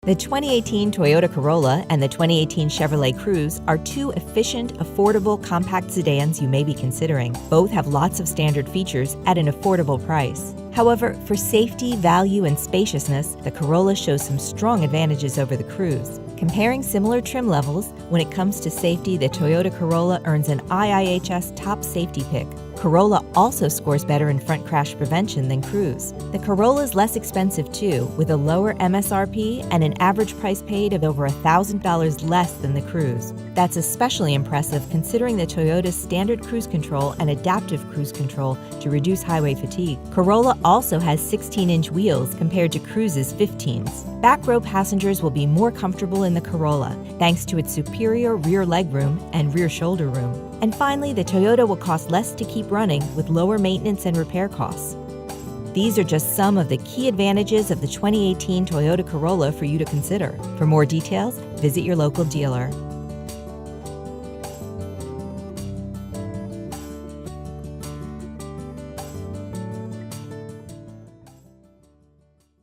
The 2018 Toyota Corolla and the 2018 Chevrolet Cruze are two efficient, affordable, compact sedans you may be considering. Both have lots of standard features at an affordable price. However, for safety, value, and spaciousness, the Corolla shows some strong advantages over the Cruze. Comparing similar trim levels, when it comes to safety, the Toyota Corolla earns an IIHS top safety pick. Corolla also scores better in front crash prevention than Cruze. The Corolla is less expensive too, with a lower MSRP and an average price paid of over $1,000 less than the Cruze. That's especially impressive considering the Toyota's standard cruise control and adaptive cruise control to reduce highway fatigue. Corolla also has 16-inch wheels compared to Cruze's 15s. Back row passengers will be more comfortable in the Corolla thanks to its superior rear legroom and rear shoulder room. And finally, the Toyota will cost less to keep running with lower maintenance and repair costs. These are just some of the key advantages of the 2018 Toyota Corolla for you to consider. For more details, visit your local dealer.